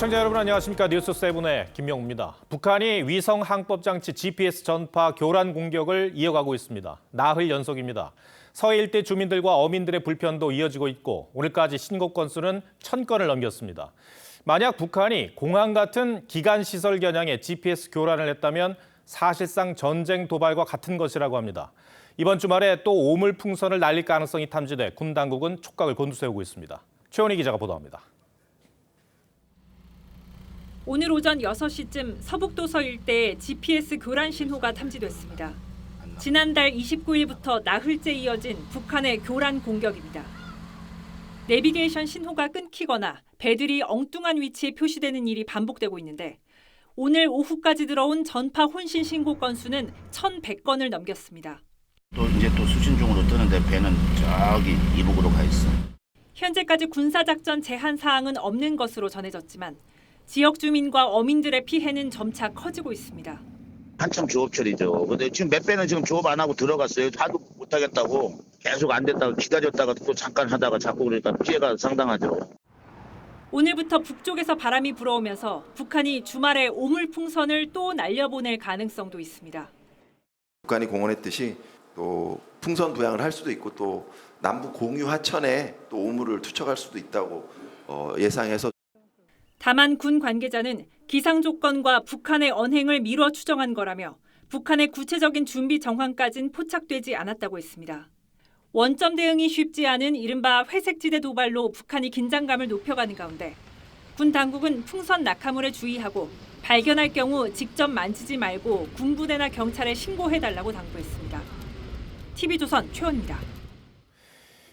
시청자 여러분 안녕하십니까. 뉴스7의 김명우입니다. 북한이 위성 항법 장치 GPS 전파 교란 공격을 이어가고 있습니다. 나흘 연속입니다. 서해 일대 주민들과 어민들의 불편도 이어지고 있고 오늘까지 신고 건수는 1000건을 넘겼습니다. 만약 북한이 공항 같은 기간시설 겨냥의 GPS 교란을 했다면 사실상 전쟁 도발과 같은 것이라고 합니다. 이번 주말에 또 오물풍선을 날릴 가능성이 탐지돼 군 당국은 촉각을 곤두세우고 있습니다. 최원희 기자가 보도합니다. 오늘 오전 6시쯤 서북도서 일대에 GPS 교란 신호가 탐지됐습니다. 지난달 29일부터 나흘째 이어진 북한의 교란 공격입니다. 내비게이션 신호가 끊기거나 배들이 엉뚱한 위치에 표시되는 일이 반복되고 있는데 오늘 오후까지 들어온 전파 혼신 신고 건수는 1,100건을 넘겼습니다. 또 수신 중으로 뜨는데 배는 저기 이북으로 가 있어. 현재까지 군사작전 제한 사항은 없는 것으로 전해졌지만 지역 주민과 어민들의 피해는 점차 커지고 있습니다. 한참 조업철이죠. 근데 지금 몇 배는 지금 조업 안 하고 들어갔어요. 하도 못 하겠다고 계속 안 됐다가 기다렸다가 또 잠깐 하다가 자꾸 그러니까 피해가 상당하죠. 오늘부터 북쪽에서 바람이 불어오면서 북한이 주말에 오물풍선을 또 날려보낼 가능성도 있습니다. 북한이 공언했듯이 또 풍선 부양을 할 수도 있고 또 남북 공유 하천에 또 오물을 투척할 수도 있다고 예상해서. 다만 군 관계자는 기상 조건과 북한의 언행을 미뤄 추정한 거라며 북한의 구체적인 준비 정황까지는 포착되지 않았다고 했습니다. 원점 대응이 쉽지 않은 이른바 회색지대 도발로 북한이 긴장감을 높여가는 가운데 군 당국은 풍선 낙하물에 주의하고 발견할 경우 직접 만지지 말고 군부대나 경찰에 신고해달라고 당부했습니다. TV조선 최원입니다.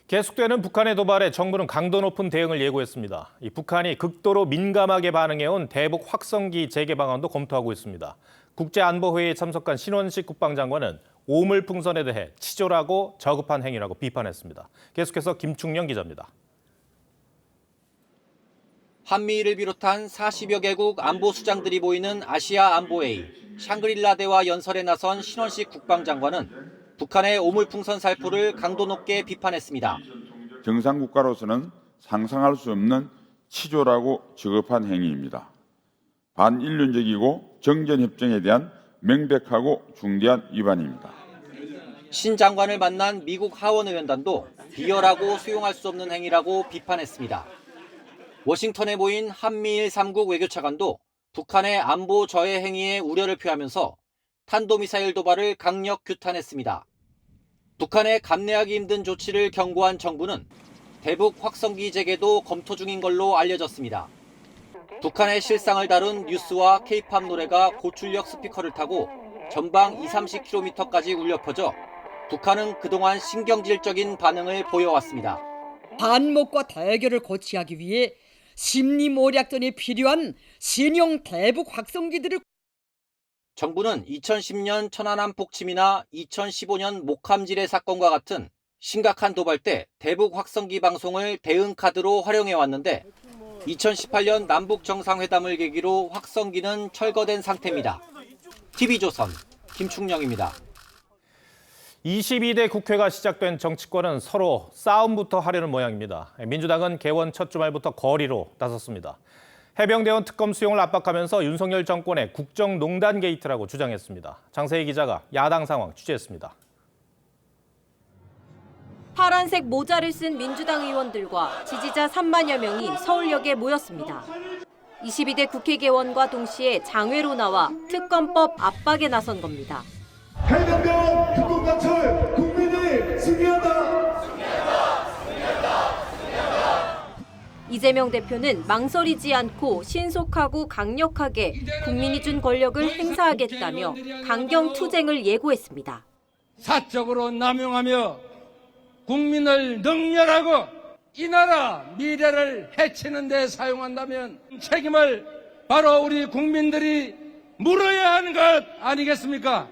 계속되는 북한의 도발에 정부는 강도 높은 대응을 예고했습니다. 북한이 극도로 민감하게 반응해온 대북 확성기 재개 방안도 검토하고 있습니다. 국제안보회의에 참석한 신원식 국방장관은 오물풍선에 대해 치졸하고 저급한 행위라고 비판했습니다. 계속해서 김충영 기자입니다. 한미일을 비롯한 40여 개국 안보 수장들이 보이는 아시아 안보회의 샹그릴라 대화 연설에 나선 신원식 국방장관은 북한의 오물풍선 살포를 강도 높게 비판했습니다. 정상국가로서는 상상할 수 없는 치졸하고 저급한 행위입니다. 반인륜적이고 정전협정에 대한 명백하고 중대한 위반입니다. 신 장관을 만난 미국 하원의원단도 비열하고 수용할 수 없는 행위라고 비판했습니다. 워싱턴에 모인 한미일 3국 외교차관도 북한의 안보 저해 행위에 우려를 표하면서 탄도미사일 도발을 강력 규탄했습니다. 북한의 감내하기 힘든 조치를 경고한 정부는 대북 확성기 재개도 검토 중인 걸로 알려졌습니다. 북한의 실상을 다룬 뉴스와 K-팝 노래가 고출력 스피커를 타고 전방 20-30km까지 울려 퍼져 북한은 그동안 신경질적인 반응을 보여왔습니다. 반목과 대결을 고취하기 위해 심리모략전이 필요한 신형 대북 확성기들을. 정부는 2010년 천안함 폭침이나 2015년 목함지뢰 사건과 같은 심각한 도발 때 대북 확성기 방송을 대응 카드로 활용해왔는데 2018년 남북 정상회담을 계기로 확성기는 철거된 상태입니다. TV조선 김충영입니다. 22대 국회가 시작된 정치권은 서로 싸움부터 하려는 모양입니다. 민주당은 개원 첫 주말부터 거리로 나섰습니다. 해병대원 특검 수용을 압박하면서 윤석열 정권의 국정농단 게이트라고 주장했습니다. 장세희 기자가 야당 상황 취재했습니다. 파란색 모자를 쓴 민주당 의원들과 지지자 3만여 명이 서울역에 모였습니다. 22대 국회 개원과 동시에 장외로 나와 특검법 압박에 나선 겁니다. 해병대원 특검 가철 국민이 승리한다. 이재명 대표는 망설이지 않고 신속하고 강력하게 국민이 준 권력을 행사하겠다며 강경 투쟁을 예고했습니다. 사적으로 남용하며 국민을 능멸하고 이 나라 미래를 해치는 데 사용한다면 책임을 바로 우리 국민들이 물어야 하는 것 아니겠습니까?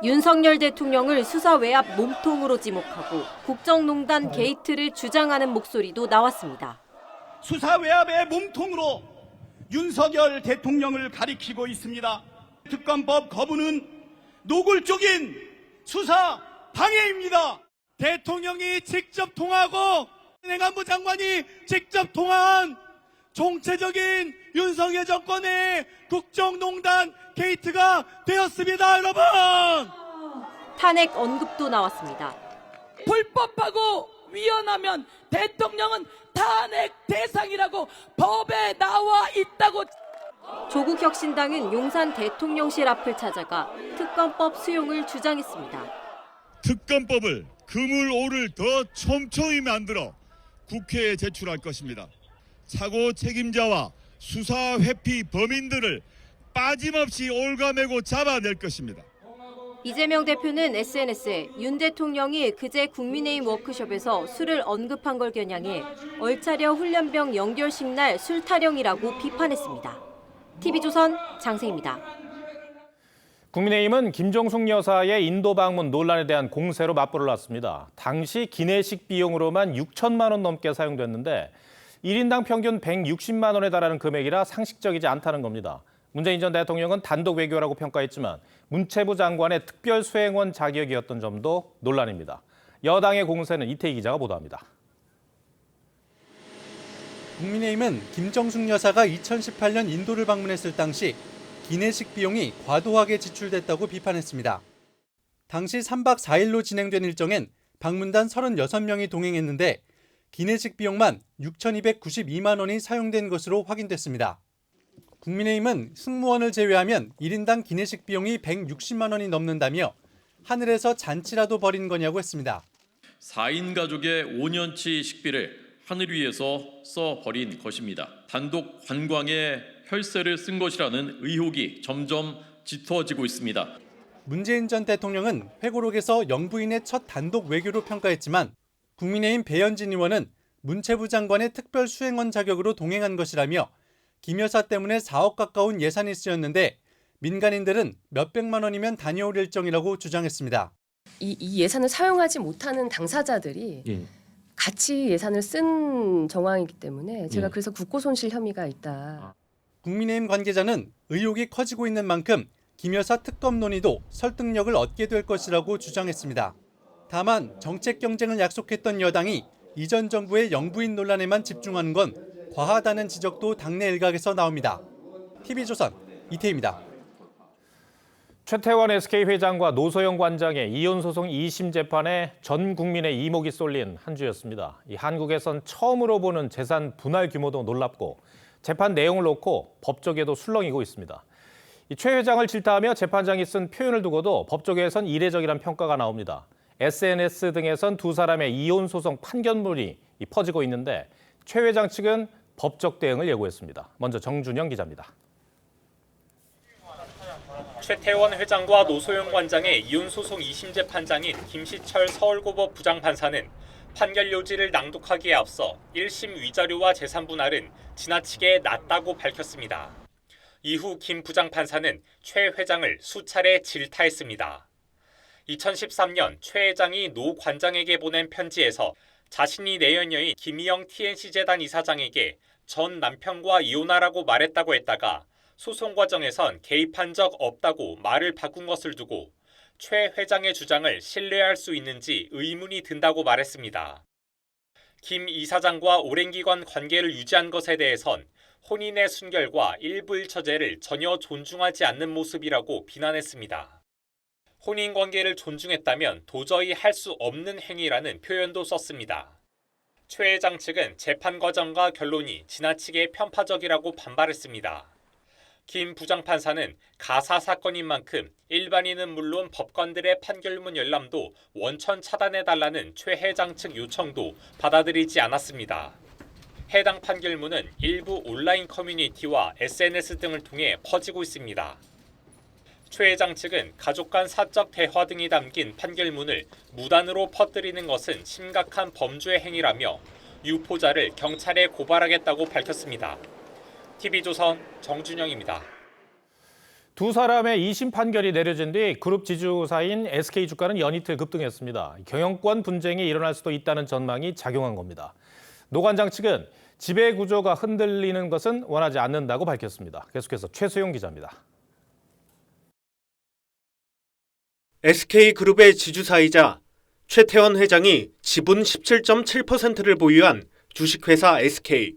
윤석열 대통령을 수사 외압 몸통으로 지목하고 국정농단 게이트를 주장하는 목소리도 나왔습니다. 수사 외압의 몸통으로 윤석열 대통령을 가리키고 있습니다. 특검법 거부는 노골적인 수사 방해입니다. 대통령이 직접 통화하고 행안부 장관이 직접 통화한 총체적인 윤석열 정권의 국정농단 게이트가 되었습니다, 여러분! 탄핵 언급도 나왔습니다. 불법하고 위헌하면 대통령은 탄핵 대상이라고 법에 나와 있다고. 조국혁신당은 용산 대통령실 앞을 찾아가 특검법 수용을 주장했습니다. 특검법을 그물오를 더 촘촘히 만들어 국회에 제출할 것입니다. 사고 책임자와 수사 회피 범인들을 빠짐없이 올가매고 잡아낼 것입니다. 이재명 대표는 SNS에 윤 대통령이 그제 국민의힘 워크숍에서 술을 언급한 걸 겨냥해 얼차려 훈련병 연결식 날 술 타령이라고 비판했습니다. TV조선 장세입니다. 국민의힘은 김정숙 여사의 인도 방문 논란에 대한 공세로 맞불을 놨습니다. 당시 기내식 비용으로만 6천만 원 넘게 사용됐는데 1인당 평균 160만 원에 달하는 금액이라 상식적이지 않다는 겁니다. 문재인 전 대통령은 단독 외교라고 평가했지만 문체부 장관의 특별 수행원 자격이었던 점도 논란입니다. 여당의 공세는 이태희 기자가 보도합니다. 국민의힘은 김정숙 여사가 2018년 인도를 방문했을 당시 기내식 비용이 과도하게 지출됐다고 비판했습니다. 당시 3박 4일로 진행된 일정엔 방문단 36명이 동행했는데 기내식 비용만 6,292만 원이 사용된 것으로 확인됐습니다. 국민의힘은 승무원을 제외하면 1인당 기내식 비용이 160만 원이 넘는다며 하늘에서 잔치라도 벌인 거냐고 했습니다. 4인 가족의 5년치 식비를 하늘 위에서 써버린 것입니다. 단독 관광에 혈세를 쓴 것이라는 의혹이 점점 짙어지고 있습니다. 문재인 전 대통령은 회고록에서 영부인의 첫 단독 외교로 평가했지만 국민의힘 배현진 의원은 문체부 장관의 특별 수행원 자격으로 동행한 것이라며 김 여사 때문에 4억 가까운 예산이 쓰였는데 민간인들은 몇백만 원이면 다녀올 일정이라고 주장했습니다. 이 예산을 사용하지 못하는 당사자들이 같이 예산을 쓴 정황이기 때문에 제가 그래서 국고손실 혐의가 있다. 국민의힘 관계자는 의혹이 커지고 있는 만큼 김 여사 특검 논의도 설득력을 얻게 될 것이라고 주장했습니다. 다만 정책 경쟁을 약속했던 여당이 이전 정부의 영부인 논란에만 집중하는 건 과하다는 지적도 당내 일각에서 나옵니다. TV조선 이태희입니다. 최태원 SK회장과 노소영 관장의 이혼 소송 2심 재판에 전 국민의 이목이 쏠린 한 주였습니다. 한국에선 처음으로 보는 재산 분할 규모도 놀랍고 재판 내용을 놓고 법조계도 술렁이고 있습니다. 최 회장을 질타하며 재판장이 쓴 표현을 두고도 법조계에선 이례적이란 평가가 나옵니다. SNS 등에선 두 사람의 이혼 소송 판결문이 퍼지고 있는데 최 회장 측은 법적 대응을 예고했습니다. 먼저 정준영 기자입니다. 최태원 회장과 노소영 관장의 이혼 소송 2심 재판장인 김시철 서울고법 부장판사는 판결 요지를 낭독하기에 앞서 1심 위자료와 재산 분할은 지나치게 낮다고 밝혔습니다. 이후 김 부장판사는 최 회장을 수차례 질타했습니다. 2013년 최 회장이 노 관장에게 보낸 편지에서 자신이 내연녀인 김희영 TNC재단 이사장에게 전 남편과 이혼하라고 말했다고 했다가 소송 과정에선 개입한 적 없다고 말을 바꾼 것을 두고 최 회장의 주장을 신뢰할 수 있는지 의문이 든다고 말했습니다. 김 이사장과 오랜 기간 관계를 유지한 것에 대해선 혼인의 순결과 일부일처제를 전혀 존중하지 않는 모습이라고 비난했습니다. 혼인관계를 존중했다면 도저히 할 수 없는 행위라는 표현도 썼습니다. 최 회장 측은 재판 과정과 결론이 지나치게 편파적이라고 반발했습니다. 김 부장판사는 가사 사건인 만큼 일반인은 물론 법관들의 판결문 열람도 원천 차단해달라는 최 회장 측 요청도 받아들이지 않았습니다. 해당 판결문은 일부 온라인 커뮤니티와 SNS 등을 통해 퍼지고 있습니다. 최 회장 측은 가족 간 사적 대화 등이 담긴 판결문을 무단으로 퍼뜨리는 것은 심각한 범죄 행위라며 유포자를 경찰에 고발하겠다고 밝혔습니다. TV조선 정준영입니다. 두 사람의 2심 판결이 내려진 뒤 그룹 지주사인 SK 주가는 연이틀 급등했습니다. 경영권 분쟁이 일어날 수도 있다는 전망이 작용한 겁니다. 노 관장 측은 지배 구조가 흔들리는 것은 원하지 않는다고 밝혔습니다. 계속해서 최수용 기자입니다. SK그룹의 지주사이자 최태원 회장이 지분 17.7%를 보유한 주식회사 SK.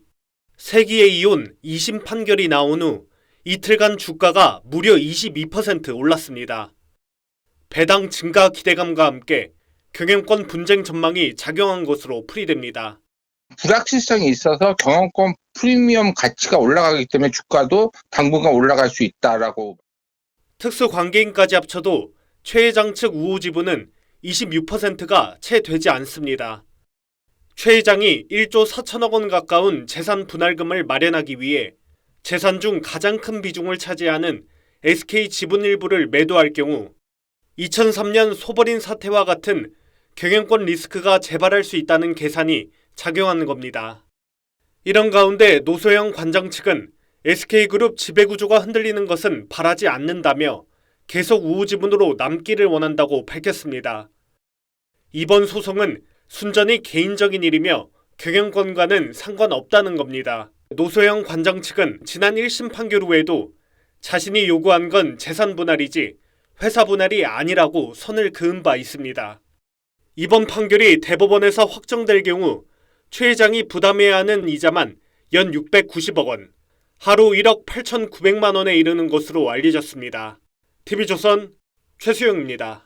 세기의 이혼 2심 판결이 나온 후 이틀간 주가가 무려 22% 올랐습니다. 배당 증가 기대감과 함께 경영권 분쟁 전망이 작용한 것으로 풀이됩니다. 불확실성이 있어서 경영권 프리미엄 가치가 올라가기 때문에 주가도 당분간 올라갈 수 있다라고. 특수관계인까지 합쳐도 최 회장 측 우호 지분은 26%가 채 되지 않습니다. 최 회장이 1조 4천억 원 가까운 재산 분할금을 마련하기 위해 재산 중 가장 큰 비중을 차지하는 SK 지분 일부를 매도할 경우 2003년 소버린 사태와 같은 경영권 리스크가 재발할 수 있다는 계산이 작용하는 겁니다. 이런 가운데 노소영 관장 측은 SK그룹 지배구조가 흔들리는 것은 바라지 않는다며 계속 우호 지분으로 남기를 원한다고 밝혔습니다. 이번 소송은 순전히 개인적인 일이며 경영권과는 상관없다는 겁니다. 노소영 관장 측은 지난 1심 판결 후에도 자신이 요구한 건 재산 분할이지 회사 분할이 아니라고 선을 그은 바 있습니다. 이번 판결이 대법원에서 확정될 경우 최 회장이 부담해야 하는 이자만 연 690억 원, 하루 1억 8,900만 원에 이르는 것으로 알려졌습니다. TV조선 최수영입니다.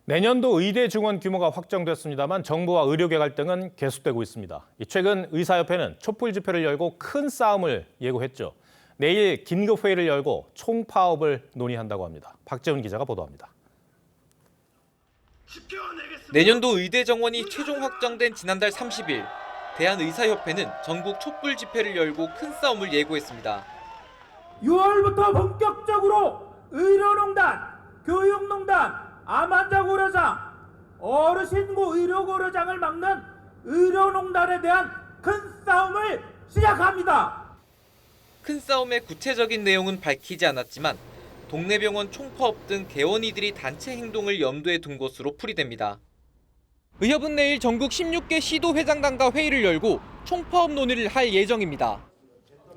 내년도 의대 증원 규모가 확정됐습니다만 정부와 의료계 갈등은 계속되고 있습니다. 최근 의사협회는 촛불 집회를 열고 큰 싸움을 예고했죠. 내일 긴급회의를 열고 총파업을 논의한다고 합니다. 박재훈 기자가 보도합니다. 내년도 의대 정원이 최종 확정된 지난달 30일, 대한의사협회는 전국 촛불 집회를 열고 큰 싸움을 예고했습니다. 6월부터 본격적으로 의료농단, 교육농단, 암환자고려장, 어르신고 의료고려장을 막는 의료농단에 대한 큰 싸움을 시작합니다. 큰 싸움의 구체적인 내용은 밝히지 않았지만 동네병원 총파업 등 개원이들이 단체 행동을 염두에 둔 것으로 풀이됩니다. 의협은 내일 전국 16개 시도회장단과 회의를 열고 총파업 논의를 할 예정입니다.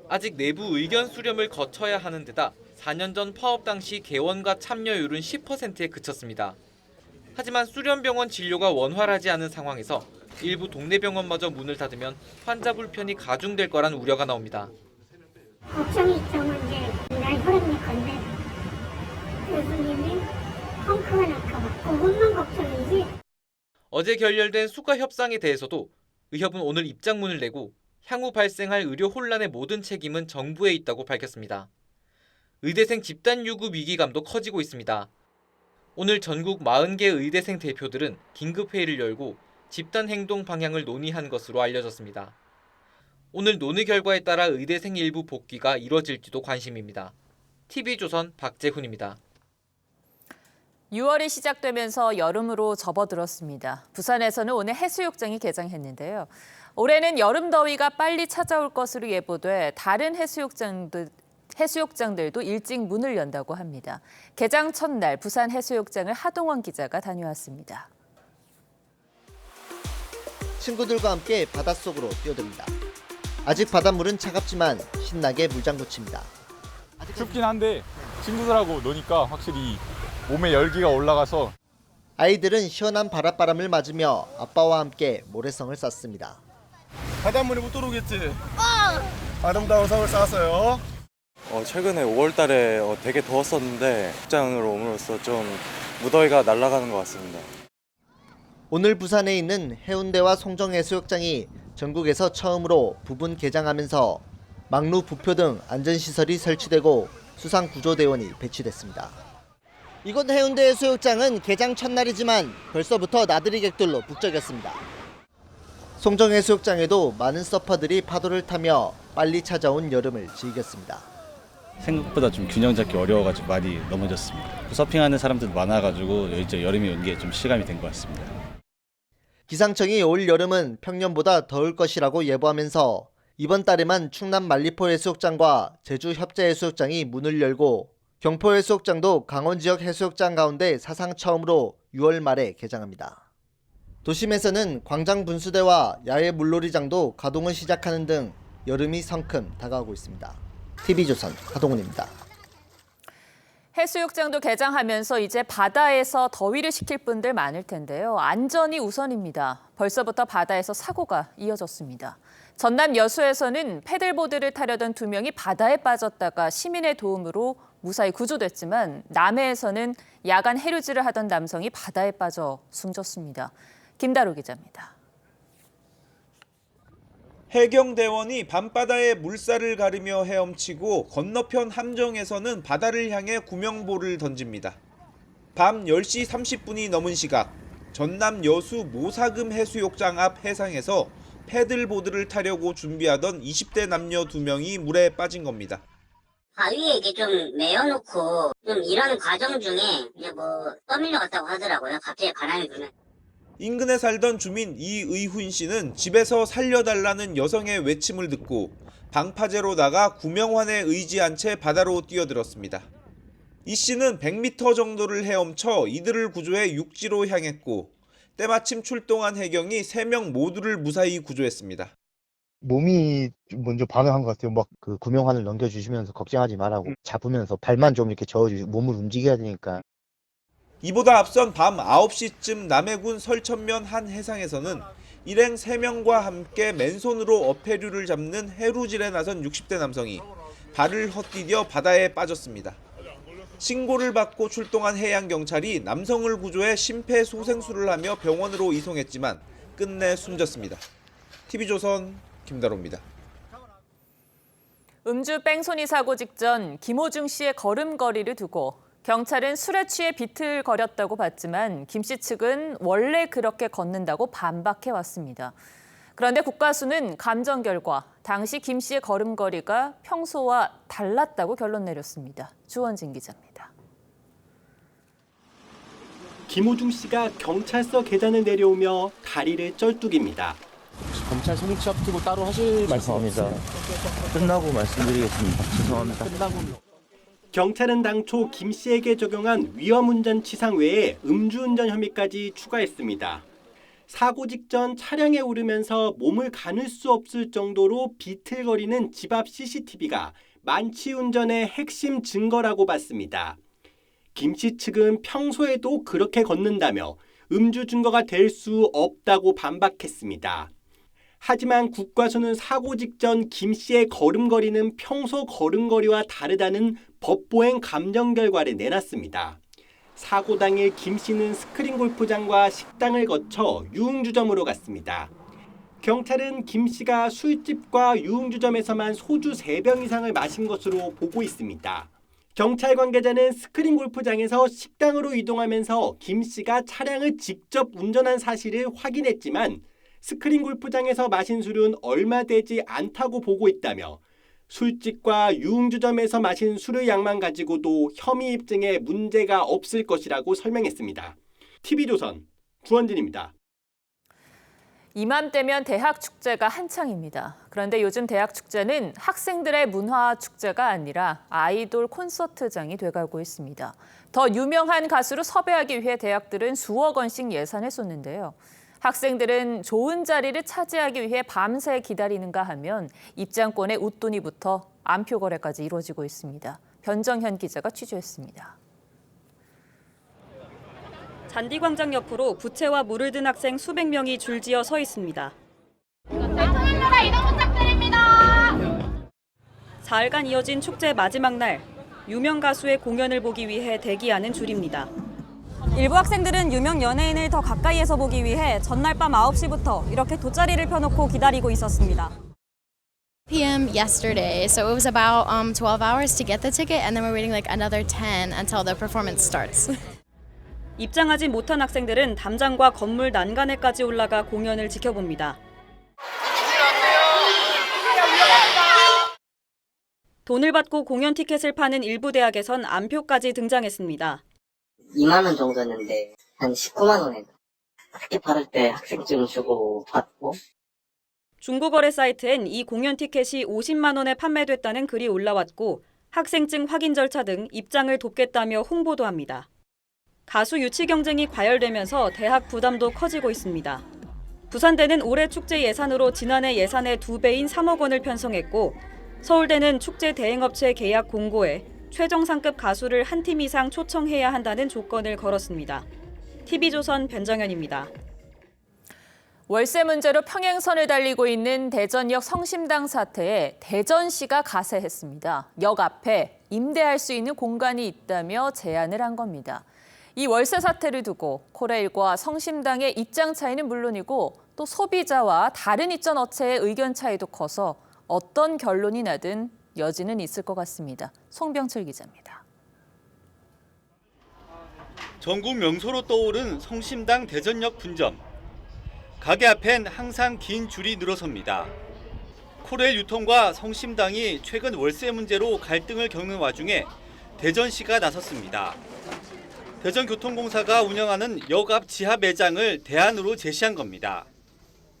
아직 내부 의견 수렴을 거쳐야 하는 데다 4년 전 파업 당시 개원과 참여율은 10%에 그쳤습니다. 하지만 수련병원 진료가 원활하지 않은 상황에서 일부 동네병원마저 문을 닫으면 환자 불편이 가중될 거란 우려가 나옵니다. 걱정이 있다면 이제 날 혈압이 건데 교수님이 펑크가 날까봐 그것만 걱정이지. 어제 결렬된 수가 협상에 대해서도 의협은 오늘 입장문을 내고 향후 발생할 의료 혼란의 모든 책임은 정부에 있다고 밝혔습니다. 의대생 집단 유급 위기감도 커지고 있습니다. 오늘 전국 40개 의대생 대표들은 긴급회의를 열고 집단 행동 방향을 논의한 것으로 알려졌습니다. 오늘 논의 결과에 따라 의대생 일부 복귀가 이뤄질지도 관심입니다. TV조선 박재훈입니다. 6월이 시작되면서 여름으로 접어들었습니다. 부산에서는 오늘 해수욕장이 개장했는데요. 올해는 여름 더위가 빨리 찾아올 것으로 예보돼 다른 해수욕장들도 일찍 문을 연다고 합니다. 개장 첫날 부산 해수욕장을 하동원 기자가 다녀왔습니다. 친구들과 함께 바닷속으로 뛰어듭니다. 아직 바닷물은 차갑지만 신나게 물장구 칩니다. 춥긴 한데 친구들하고 노니까 확실히 몸에 열기가 올라가서. 아이들은 시원한 바닷바람을 맞으며 아빠와 함께 모래성을 쌓습니다. 바닷물에 못 들어오겠지? 아름다운 성을 쌓았어요. 최근에 5월달에 되게 더웠었는데 직장으로 옴으로써 좀 무더위가 날아가는 것 같습니다. 오늘 부산에 있는 해운대와 송정해수욕장이 전국에서 처음으로 부분 개장하면서 막루 부표 등 안전시설이 설치되고 수상구조대원이 배치됐습니다. 이곳 해운대 해수욕장은 개장 첫날이지만 벌써부터 나들이 객들로 북적였습니다. 송정해수욕장에도 많은 서퍼들이 파도를 타며 빨리 찾아온 여름을 즐겼습니다. 생각보다 좀 균형 잡기 어려워가지고 많이 넘어졌습니다. 서핑하는 사람들도 많아가지고 이제 여름이 온 게 좀 실감이 된 것 같습니다. 기상청이 올 여름은 평년보다 더울 것이라고 예보하면서 이번 달에만 충남 만리포 해수욕장과 제주 협재 해수욕장이 문을 열고 경포 해수욕장도 강원 지역 해수욕장 가운데 사상 처음으로 6월 말에 개장합니다. 도심에서는 광장 분수대와 야외 물놀이장도 가동을 시작하는 등 여름이 성큼 다가오고 있습니다. TV조선 하동훈입니다. 해수욕장도 개장하면서 이제 바다에서 더위를 식힐 분들 많을 텐데요. 안전이 우선입니다. 벌써부터 바다에서 사고가 이어졌습니다. 전남 여수에서는 패들보드를 타려던 2명이 바다에 빠졌다가 시민의 도움으로 무사히 구조됐지만 남해에서는 야간 해루질을 하던 남성이 바다에 빠져 숨졌습니다. 김다루 기자입니다. 해경대원이 밤바다에 물살을 가르며 헤엄치고 건너편 함정에서는 바다를 향해 구명보를 던집니다. 밤 10시 30분이 넘은 시각, 전남 여수 모사금 해수욕장 앞 해상에서 패들보드를 타려고 준비하던 20대 남녀 2명이 물에 빠진 겁니다. 바위에 이게 좀 메어놓고 좀 이런 과정 중에 이제 뭐 떠밀려갔다고 하더라고요. 갑자기 바람이 불면. 인근에 살던 주민 이의훈 씨는 집에서 살려달라는 여성의 외침을 듣고 방파제로 나가 구명환에 의지한 채 바다로 뛰어들었습니다. 이 씨는 100m 정도를 헤엄쳐 이들을 구조해 육지로 향했고 때마침 출동한 해경이 3명 모두를 무사히 구조했습니다. 몸이 먼저 반응한 것 같아요. 막 그 구명환을 넘겨주시면서 걱정하지 말라고 잡으면서 발만 좀 이렇게 저어주시고 몸을 움직여야 되니까. 이보다 앞선 밤 9시쯤 남해군 설천면 한 해상에서는 일행 3명과 함께 맨손으로 어패류를 잡는 해루질에 나선 60대 남성이 발을 헛디뎌 바다에 빠졌습니다. 신고를 받고 출동한 해양경찰이 남성을 구조해 심폐소생술을 하며 병원으로 이송했지만 끝내 숨졌습니다. TV조선 김다로입니다. 음주 뺑소니 사고 직전 김호중 씨의 걸음걸이를 두고 경찰은 술에 취해 비틀거렸다고 봤지만 김 씨 측은 원래 그렇게 걷는다고 반박해왔습니다. 그런데 국가수는 감정 결과 당시 김 씨의 걸음걸이가 평소와 달랐다고 결론 내렸습니다. 주원진 기자입니다. 김호중 씨가 경찰서 계단을 내려오며 다리를 쩔뚝입니다. 검찰 송치 앞두고 따로 하실 말씀입니다. 끝나고 말씀드리겠습니다. 죄송합니다. 경찰은 당초 김 씨에게 적용한 위험운전치상 외에 음주운전 혐의까지 추가했습니다. 사고 직전 차량에 오르면서 몸을 가눌 수 없을 정도로 비틀거리는 집 앞 CCTV가 만취운전의 핵심 증거라고 봤습니다. 김 씨 측은 평소에도 그렇게 걷는다며 음주 증거가 될 수 없다고 반박했습니다. 하지만 국과수는 사고 직전 김 씨의 걸음걸이는 평소 걸음걸이와 다르다는 법보행 감정 결과를 내놨습니다. 사고 당일 김 씨는 스크린 골프장과 식당을 거쳐 유흥주점으로 갔습니다. 경찰은 김 씨가 술집과 유흥주점에서만 소주 3병 이상을 마신 것으로 보고 있습니다. 경찰 관계자는 스크린 골프장에서 식당으로 이동하면서 김 씨가 차량을 직접 운전한 사실을 확인했지만 스크린 골프장에서 마신 술은 얼마 되지 않다고 보고 있다며 술집과 유흥주점에서 마신 술의 양만 가지고도 혐의 입증에 문제가 없을 것이라고 설명했습니다. TV조선 주원진입니다. 이맘때면 대학 축제가 한창입니다. 그런데 요즘 대학 축제는 학생들의 문화 축제가 아니라 아이돌 콘서트장이 돼가고 있습니다. 더 유명한 가수를 섭외하기 위해 대학들은 수억 원씩 예산을 쏟는데요. 학생들은 좋은 자리를 차지하기 위해 밤새 기다리는가 하면 입장권에 웃돈이 붙어 안표 거래까지 이루어지고 있습니다. 변정현 기자가 취재했습니다. 잔디광장 옆으로 부채와 물을 든 학생 수백 명이 줄지어 서 있습니다. 대통령과 이동 부탁드립니다. 4일간 이어진 축제 마지막 날, 유명 가수의 공연을 보기 위해 대기하는 줄입니다. 일부 학생들은 유명 연예인을 더 가까이에서 보기 위해 전날 밤 9시부터 이렇게 돗자리를 펴놓고 기다리고 있었습니다. p.m. yesterday, so it was about 12 hours to get the ticket, and then we're waiting like another 10 until the performance starts. 입장하지 못한 학생들은 담장과 건물 난간에까지 올라가 공연을 지켜봅니다. 돈을 받고 공연 티켓을 파는 일부 대학에선 안표까지 등장했습니다. 2만 원 정도였는데 한 19만 원에 티켓 받을 때 학생증 주고 받고. 중고거래 사이트엔 이 공연 티켓이 50만 원에 판매됐다는 글이 올라왔고 학생증 확인 절차 등 입장을 돕겠다며 홍보도 합니다. 가수 유치 경쟁이 과열되면서 대학 부담도 커지고 있습니다. 부산대는 올해 축제 예산으로 지난해 예산의 2배인 3억 원을 편성했고 서울대는 축제 대행업체 계약 공고에 최정상급 가수를 한 팀 이상 초청해야 한다는 조건을 걸었습니다. TV조선 변정현입니다. 월세 문제로 평행선을 달리고 있는 대전역 성심당 사태에 대전시가 가세했습니다. 역 앞에 임대할 수 있는 공간이 있다며 제안을 한 겁니다. 이 월세 사태를 두고 코레일과 성심당의 입장 차이는 물론이고 또 소비자와 다른 입점 업체의 의견 차이도 커서 어떤 결론이 나든 여지는 있을 것 같습니다. 송병철 기자입니다. 전국 명소로 떠오른 성심당 대전역 분점. 가게 앞엔 항상 긴 줄이 늘어섭니다. 코레일 유통과 성심당이 최근 월세 문제로 갈등을 겪는 와중에 대전시가 나섰습니다. 대전교통공사가 운영하는 역 앞 지하 매장을 대안으로 제시한 겁니다.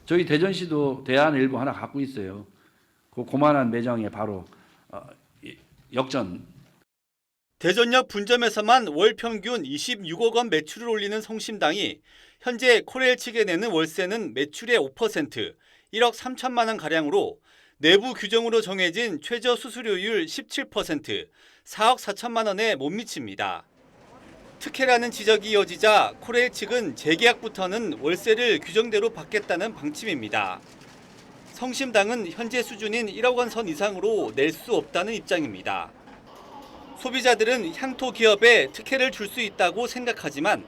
저희 대전시도 대안 일부 하나 갖고 있어요. 그 고만한 매장에 바로 역전. 대전역 분점에서만 월 평균 26억 원 매출을 올리는 성심당이 현재 코레일 측에 내는 월세는 매출의 5%, 1억 3천만 원 가량으로 내부 규정으로 정해진 최저 수수료율 17%, 4억 4천만 원에 못 미칩니다. 특혜라는 지적이 이어지자 코레일 측은 재계약부터는 월세를 규정대로 받겠다는 방침입니다. 성심당은 현재 수준인 1억 원 선 이상으로 낼 수 없다는 입장입니다. 소비자들은 향토 기업에 특혜를 줄 수 있다고 생각하지만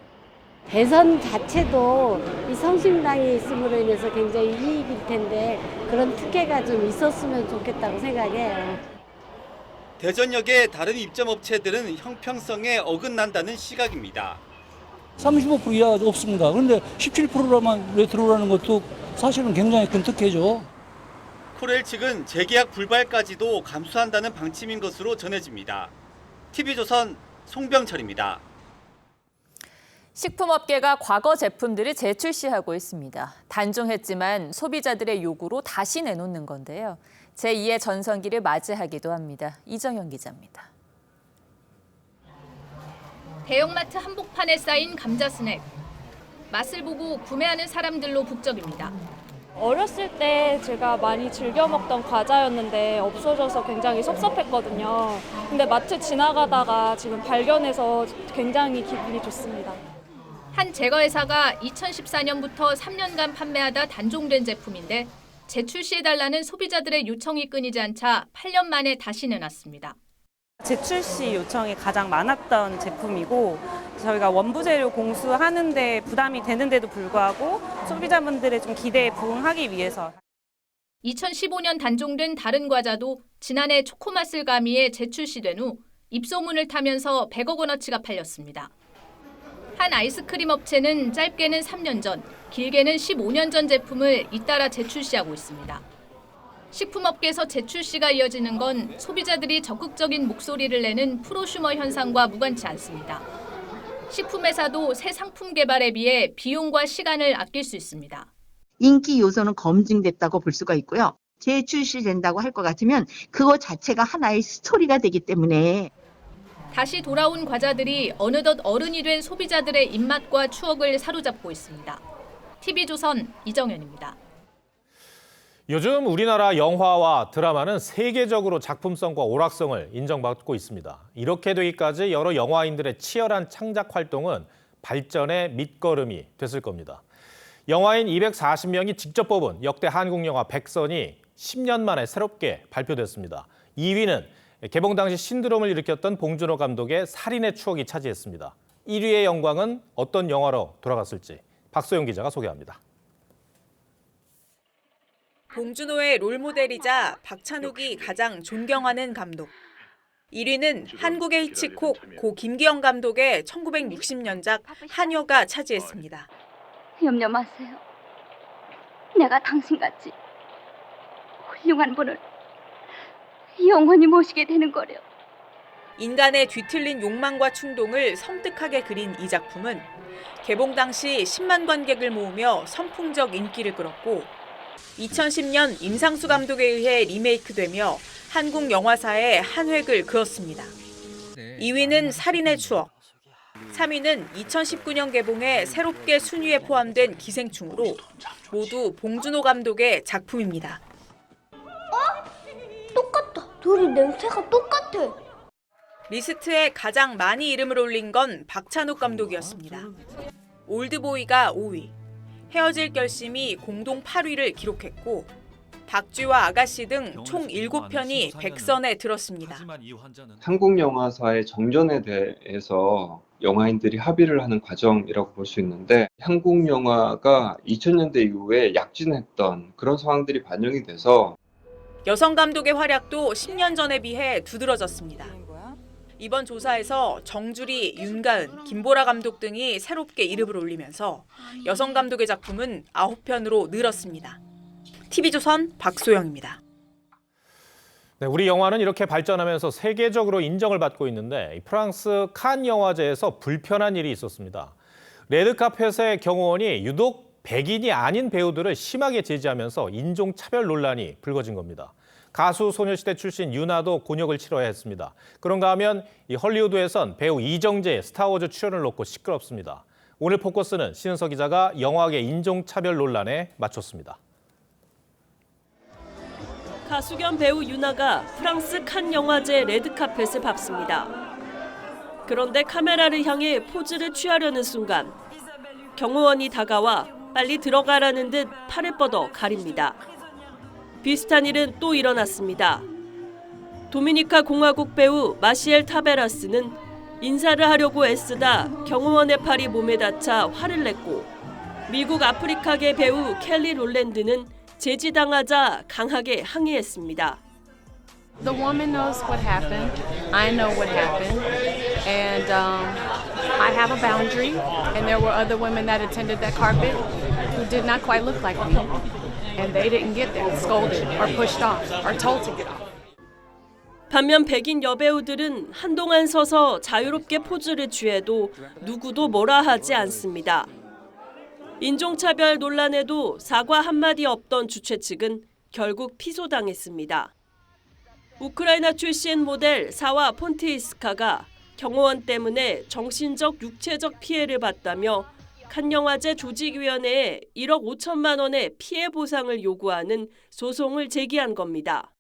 대선 자체도 이 성심당이 있음으로 인해서 굉장히 이익일 텐데 그런 특혜가 좀 있었으면 좋겠다고 생각해요. 대전역의 다른 입점업체들은 형평성에 어긋난다는 시각입니다. 35% 이하가 없습니다. 그런데 17%로만 왜 들어오라는 것도 사실은 굉장히 큰 특혜죠. 코레일 측은 재계약 불발까지도 감수한다는 방침인 것으로 전해집니다. TV조선 송병철입니다. 식품업계가 과거 제품들을 재출시하고 있습니다. 단종했지만 소비자들의 요구로 다시 내놓는 건데요. 제2의 전성기를 맞이하기도 합니다. 이정현 기자입니다. 대형마트 한복판에 쌓인 감자 스낵. 맛을 보고 구매하는 사람들로 북적입니다. 어렸을 때 제가 많이 즐겨 먹던 과자였는데 없어져서 굉장히 섭섭했거든요. 근데 마트 지나가다가 지금 발견해서 굉장히 기분이 좋습니다. 한 제과회사가 2014년부터 3년간 판매하다 단종된 제품인데 재출시해달라는 소비자들의 요청이 끊이지 않자 8년 만에 다시 내놨습니다. 재출시 요청이 가장 많았던 제품이고 저희가 원부재료 공수하는데 부담이 되는데도 불구하고 소비자분들의 좀 기대에 부응하기 위해서 2015년 단종된 다른 과자도 지난해 초코맛을 가미해 재출시된 후 입소문을 타면서 100억 원어치가 팔렸습니다. 한 아이스크림 업체는 짧게는 3년 전, 길게는 15년 전 제품을 잇따라 재출시하고 있습니다. 식품업계에서 재출시가 이어지는 건 소비자들이 적극적인 목소리를 내는 프로슈머 현상과 무관치 않습니다. 식품회사도 새 상품 개발에 비해 비용과 시간을 아낄 수 있습니다. 인기 요소는 검증됐다고 볼 수가 있고요. 재출시된다고 할 것 같으면 그거 자체가 하나의 스토리가 되기 때문에 다시 돌아온 과자들이 어느덧 어른이 된 소비자들의 입맛과 추억을 사로잡고 있습니다. TV조선 이정현입니다. 요즘 우리나라 영화와 드라마는 세계적으로 작품성과 오락성을 인정받고 있습니다. 이렇게 되기까지 여러 영화인들의 치열한 창작 활동은 발전의 밑거름이 됐을 겁니다. 영화인 240명이 직접 뽑은 역대 한국 영화 100선이 10년 만에 새롭게 발표됐습니다. 2위는 개봉 당시 신드롬을 일으켰던 봉준호 감독의 살인의 추억이 차지했습니다. 1위의 영광은 어떤 영화로 돌아갔을지 박소영 기자가 소개합니다. 봉준호의 롤모델이자 박찬욱이 가장 존경하는 감독. 1위는 한국의 히치콕 고 김기영 감독의 1960년작 한여가 차지했습니다. 염려 마세요. 내가 당신같이 훌륭한 분을 영원히 모시게 되는 거려. 인간의 뒤틀린 욕망과 충동을 섬뜩하게 그린 이 작품은 개봉 당시 10만 관객을 모으며 선풍적 인기를 끌었고 2010년 임상수 감독에 의해 리메이크되며 한국 영화사에 한 획을 그었습니다. 2위는 살인의 추억, 3위는 2019년 개봉해 새롭게 순위에 포함된 기생충으로 모두 봉준호 감독의 작품입니다. 똑같다. 둘이 냄새가 똑같아. 리스트에 가장 많이 이름을 올린 건 박찬욱 감독이었습니다. 올드보이가 5위, 헤어질 결심이 공동 8위를 기록했고 박쥐와 아가씨 등 총 7편이 100선에 들었습니다. 한국 영화사의 정전에 대해서 영화인들이 합의를 하는 과정이라고 볼 수 있는데 한국 영화가 2000년대 이후에 약진했던 그런 상황들이 반영이 돼서 여성 감독의 활약도 10년 전에 비해 두드러졌습니다. 이번 조사에서 정주리, 윤가은, 김보라 감독 등이 새롭게 이름을 올리면서 여성 감독의 작품은 9편으로 늘었습니다. TV조선 박소영입니다. 네, 우리 영화는 이렇게 발전하면서 세계적으로 인정을 받고 있는데 프랑스 칸 영화제에서 불편한 일이 있었습니다. 레드카펫의 경호원이 유독 백인이 아닌 배우들을 심하게 제지하면서 인종차별 논란이 불거진 겁니다. 가수 소녀시대 출신 유나도 곤욕을 치러야 했습니다. 그런가 하면 이 헐리우드에선 배우 이정재의 스타워즈 출연을 놓고 시끄럽습니다. 오늘 포커스는 신은석 기자가 영화계 인종차별 논란에 맞췄습니다. 가수 겸 배우 유나가 프랑스 칸 영화제 레드카펫을 밟습니다. 그런데 카메라를 향해 포즈를 취하려는 순간 경호원이 다가와 빨리 들어가라는 듯 팔을 뻗어 가립니다. 비슷한 일은 또 일어났습니다. 도미니카 공화국 배우 마시엘 타베라스는 인사를 하려고 애쓰다 경호원의 팔이 몸에 닿자 화를 냈고 미국 아프리카계 배우 켈리 롤랜드는 제지당하자 강하게 항의했습니다. The woman knows what happened. I know what happened. And I have a boundary. And there were other women that attended that carpet who did not quite look like me. And they didn't get there, scolded or pushed off or told to get off. 반면 백인 여배우들은 한동안 서서 자유롭게 포즈를 취해도 누구도 뭐라 하지 않습니다. 인종차별 논란에도 사과 한마디 없던 주최 측은 결국 피소당했습니다. 우크라이나 출신 모델 사와 폰티이스카가 경호원 때문에 정신적, 육체적 피해를 봤다며 칸 영화제 조직위원회에 1억 5천만 원의 피해 보상을 요구하는 소송을 제기한 겁니다.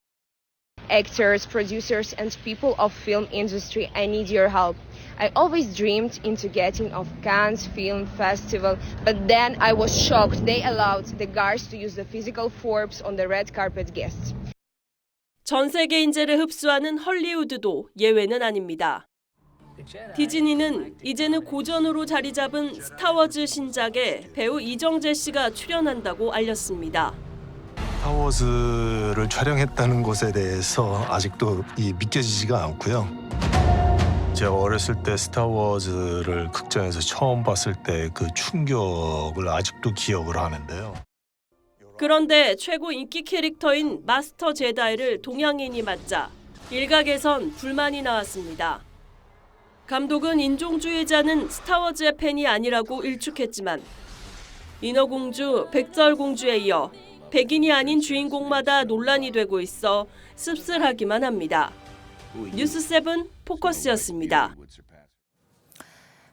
Actors, producers, and people of film industry, I need your help. I always dreamed into getting of Cannes Film Festival, but then I was shocked they allowed the guards to use the physical force on the red carpet guests. 전 세계 인재를 흡수하는 헐리우드도 예외는 아닙니다. 디즈니는 이제는 고전으로 자리 잡은 스타워즈 신작에 배우 이정재 씨가 출연한다고 알렸습니다. 스타워즈를 촬영했다는 것에 대해서 아직도 믿겨지지가 않고요. 제가 어렸을 때 스타워즈를 극장에서 처음 봤을 때 그 충격을 아직도 기억을 하는데요. 그런데 최고 인기 캐릭터인 마스터 제다이를 동양인이 맡자 일각에선 불만이 나왔습니다. 감독은 인종주의자는 스타워즈의 팬이 아니라고 일축했지만 인어공주, 백설공주에 이어 백인이 아닌 주인공마다 논란이 되고 있어 씁쓸하기만 합니다. 뉴스7 포커스였습니다.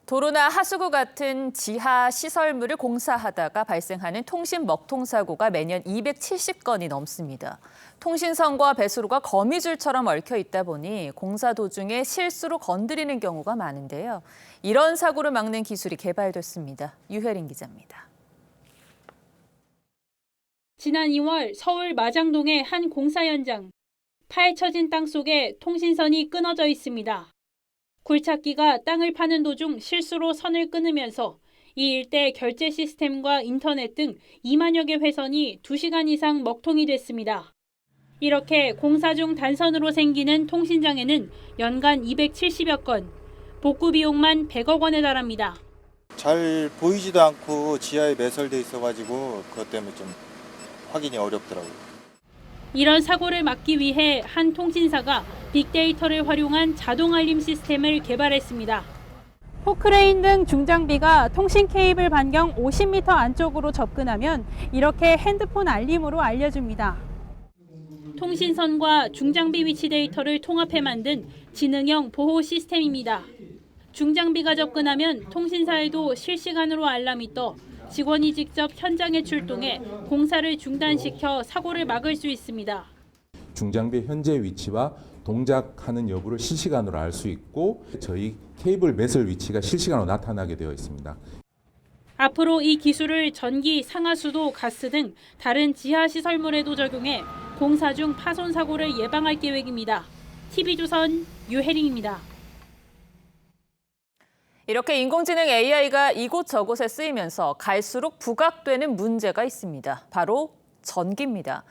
도로나 하수구 같은 지하 시설물을 공사하다가 발생하는 통신 먹통 사고가 매년 270건이 넘습니다. 통신선과 배수로가 거미줄처럼 얽혀 있다 보니 공사 도중에 실수로 건드리는 경우가 많은데요. 이런 사고를 막는 기술이 개발됐습니다. 유혜린 기자입니다. 지난 2월 서울 마장동의 한 공사 현장. 파헤쳐진 땅 속에 통신선이 끊어져 있습니다. 굴착기가 땅을 파는 도중 실수로 선을 끊으면서 이 일대 결제 시스템과 인터넷 등 2만여 개 회선이 2시간 이상 먹통이 됐습니다. 이렇게 공사 중 단선으로 생기는 통신장애는 연간 270여 건, 복구 비용만 100억 원에 달합니다. 잘 보이지도 않고 지하에 매설돼 있어가지고 그것 때문에 좀 확인이 어렵더라고요. 이런 사고를 막기 위해 한 통신사가 빅데이터를 활용한 자동 알림 시스템을 개발했습니다. 포크레인 등 중장비가 통신 케이블 반경 50m 안쪽으로 접근하면 이렇게 핸드폰 알림으로 알려줍니다. 통신선과 중장비 위치 데이터를 통합해 만든 지능형 보호 시스템입니다. 중장비가 접근하면 통신사에도 실시간으로 알람이 떠 직원이 직접 현장에 출동해 공사를 중단시켜 사고를 막을 수 있습니다. 중장비 현재 위치와 동작하는 여부를 실시간으로 알 수 있고 저희 케이블 매설 위치가 실시간으로 나타나게 되어 있습니다. 앞으로 이 기술을 전기, 상하수도, 가스 등 다른 지하 시설물에도 적용해 공사 중 파손 사고를 예방할 계획입니다. TV조선 유혜링입니다. 이렇게 인공지능 AI가 이곳저곳에 쓰이면서 갈수록 부각되는 문제가 있습니다. 바로 전기입니다.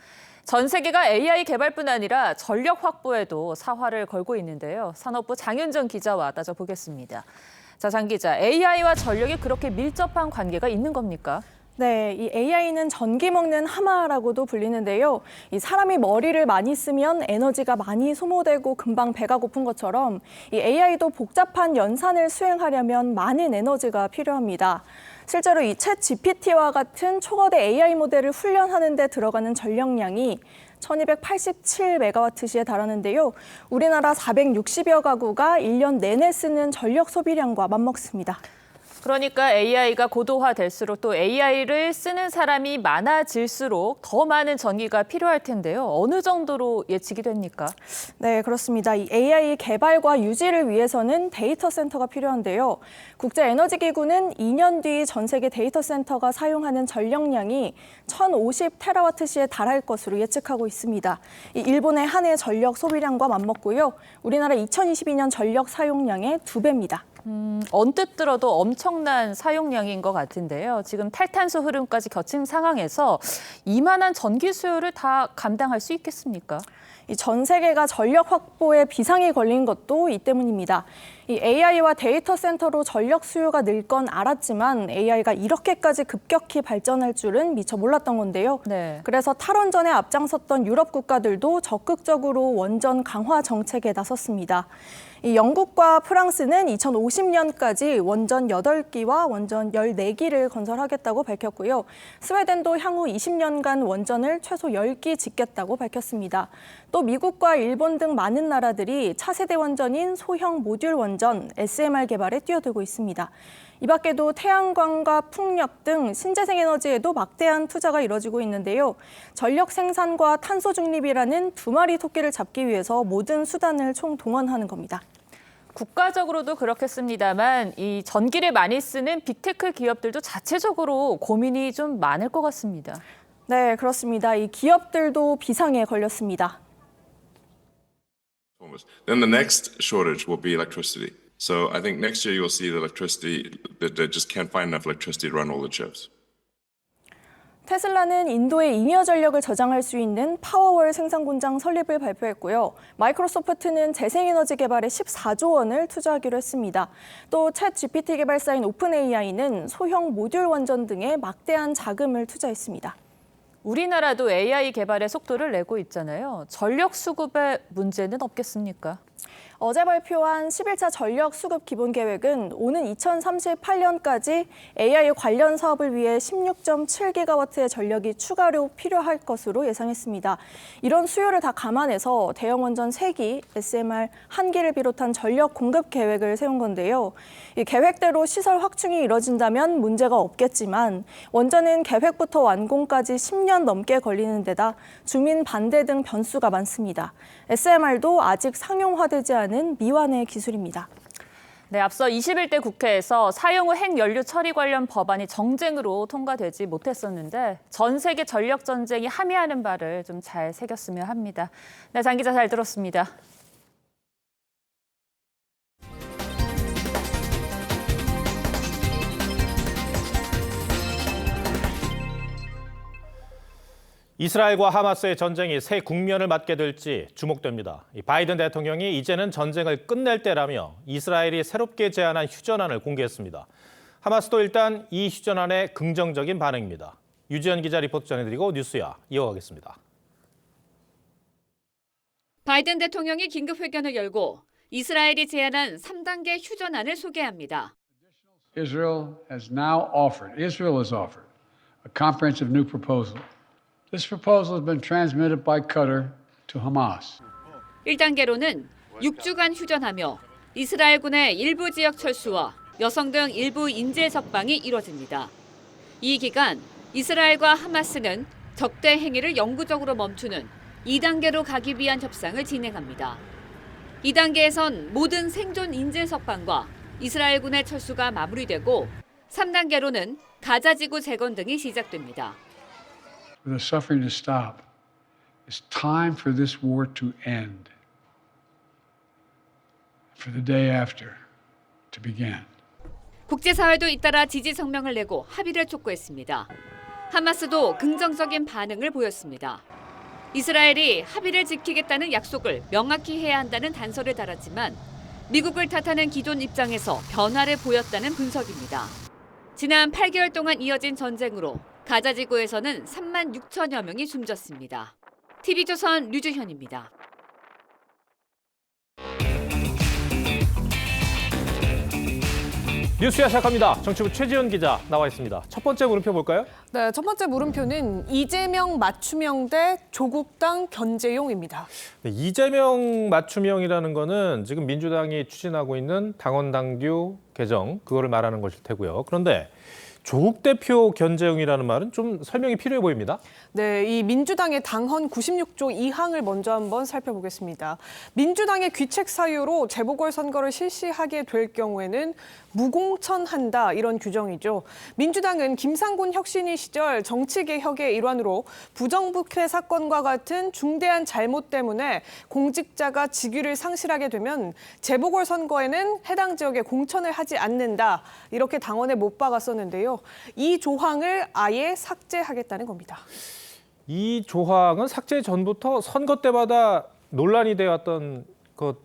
전 세계가 AI 개발뿐 아니라 전력 확보에도 사활을 걸고 있는데요. 산업부 장윤정 기자와 따져보겠습니다. 자, 장 기자, AI와 전력이 그렇게 밀접한 관계가 있는 겁니까? 네, 이 AI는 전기 먹는 하마라고도 불리는데요. 이 사람이 머리를 많이 쓰면 에너지가 많이 소모되고 금방 배가 고픈 것처럼 이 AI도 복잡한 연산을 수행하려면 많은 에너지가 필요합니다. 실제로 이 챗 GPT와 같은 초거대 AI 모델을 훈련하는 데 들어가는 전력량이 1287메가와트시에 달하는데요. 우리나라 460여 가구가 1년 내내 쓰는 전력 소비량과 맞먹습니다. 그러니까 AI가 고도화될수록 또 AI를 쓰는 사람이 많아질수록 더 많은 전기가 필요할 텐데요. 어느 정도로 예측이 됩니까? 네, 그렇습니다. 이 AI 개발과 유지를 위해서는 데이터 센터가 필요한데요. 국제에너지기구는 2년 뒤 전 세계 데이터 센터가 사용하는 전력량이 1050테라와트시에 달할 것으로 예측하고 있습니다. 이 일본의 한 해 전력 소비량과 맞먹고요. 우리나라 2022년 전력 사용량의 2배입니다. 언뜻 들어도 엄청난 사용량인 것 같은데요. 지금 탈탄소 흐름까지 겹친 상황에서 이만한 전기 수요를 다 감당할 수 있겠습니까? 이 전 세계가 전력 확보에 비상이 걸린 것도 이 때문입니다. 이 AI와 데이터 센터로 전력 수요가 늘 건 알았지만 AI가 이렇게까지 급격히 발전할 줄은 미처 몰랐던 건데요. 네. 그래서 탈원전에 앞장섰던 유럽 국가들도 적극적으로 원전 강화 정책에 나섰습니다. 이 영국과 프랑스는 2050년까지 원전 8기와 원전 14기를 건설하겠다고 밝혔고요. 스웨덴도 향후 20년간 원전을 최소 10기 짓겠다고 밝혔습니다. 또 미국과 일본 등 많은 나라들이 차세대 원전인 소형 모듈 원전 SMR 개발에 뛰어들고 있습니다. 이 밖에도 태양광과 풍력 등 신재생 에너지에도 막대한 투자가 이뤄지고 있는데요. 전력 생산과 탄소 중립이라는 두 마리 토끼를 잡기 위해서 모든 수단을 총동원하는 겁니다. 국가적으로도 그렇겠습니다만 이 전기를 많이 쓰는 빅테크 기업들도 자체적으로 고민이 좀 많을 것 같습니다. 네, 그렇습니다. 이 기업들도 비상에 걸렸습니다. Then the next shortage will be electricity. So I think next year you'll see the electricity that just can't find enough electricity to run all the chips. 테슬라는 인도의 잉여 전력을 저장할 수 있는 파워월 생산 공장 설립을 발표했고요. 마이크로소프트는 재생에너지 개발에 14조 원을 투자하기로 했습니다. 또 챗 GPT 개발사인 오픈AI는 소형 모듈 원전 등에 막대한 자금을 투자했습니다. 우리나라도 AI 개발에 속도를 내고 있잖아요. 전력 수급에 문제는 없겠습니까? 어제 발표한 11차 전력 수급 기본 계획은 오는 2038년까지 AI 관련 사업을 위해 16.7기가와트의 전력이 추가로 필요할 것으로 예상했습니다. 이런 수요를 다 감안해서 대형 원전 3기, SMR 1기를 비롯한 전력 공급 계획을 세운 건데요. 이 계획대로 시설 확충이 이뤄진다면 문제가 없겠지만 원전은 계획부터 완공까지 10년 넘게 걸리는 데다 주민 반대 등 변수가 많습니다. SMR도 아직 상용화되지 않은 미완의 기술입니다. 네, 앞서 21대 국회에서 사용 후 핵연료 처리 관련 법안이 정쟁으로 통과되지 못했었는데 전 세계 전력 전쟁이 함의하는 바를 좀 잘 새겼으면 합니다. 네, 장 기자 잘 들었습니다. 이스라엘과 하마스의 전쟁이 새 국면을 맞게 될지 주목됩니다. 바이든 대통령이 이제는 전쟁을 끝낼 때라며 이스라엘이 새롭게 제안한 휴전안을 공개했습니다. 하마스도 일단 이 휴전안에 긍정적인 반응입니다. 유지연 기자 리포트 전해드리고 뉴스야 이어가겠습니다. 바이든 대통령이 긴급회견을 열고 이스라엘이 제안한 3단계 휴전안을 소개합니다. Israel has offered a comprehensive new proposal. This proposal has been transmitted by Qatar to Hamas. 1단계로는 6주간 휴전하며 이스라엘군의 일부 지역 철수와 여성 등 일부 인질 석방이 이뤄집니다. 이 기간 이스라엘과 하마스는 적대 행위를 영구적으로 멈추는 2단계로 가기 위한 협상을 진행합니다. 2단계에선 모든 생존 인질 석방과 이스라엘군의 철수가 마무리되고 3단계로는 가자지구 재건 등이 시작됩니다. For the suffering to stop, it's time for this war to end. For the day after to begin. 국제사회도 잇따라 지지 성명을 내고 합의를 촉구했습니다. 하마스도 긍정적인 반응을 보였습니다. 이스라엘이 합의를 지키겠다는 약속을 명확히 해야 한다는 단서를 달았지만 미국을 탓하는 기존 입장에서 변화를 보였다는 분석입니다. 지난 8개월 동안 이어진 전쟁으로 가자지구에서는 3만 6천여 명이 숨졌습니다. TV조선 류주현입니다. 뉴스야 시작합니다. 정치부 최지연 기자 나와 있습니다. 첫 번째 물음표 볼까요? 네, 첫 번째 물음표는 이재명 맞춤형 대 조국당 견제용입니다. 네, 이재명 맞춤형이라는 거는 지금 민주당이 추진하고 있는 당원 당규 개정 그거를 말하는 것일 테고요. 그런데 조국 대표 견제용이라는 말은 좀 설명이 필요해 보입니다. 네, 이 민주당의 당헌 96조 2항을 먼저 한번 살펴보겠습니다. 민주당의 귀책 사유로 재보궐선거를 실시하게 될 경우에는 무공천한다 이런 규정이죠. 민주당은 김상곤 혁신위 시절 정치개혁의 일환으로 부정부패 사건과 같은 중대한 잘못 때문에 공직자가 직위를 상실하게 되면 재보궐선거에는 해당 지역에 공천을 하지 않는다 이렇게 당원에 못 박았었는데요. 이 조항을 아예 삭제하겠다는 겁니다. 이 조항은 삭제 전부터 선거 때마다 논란이 되었던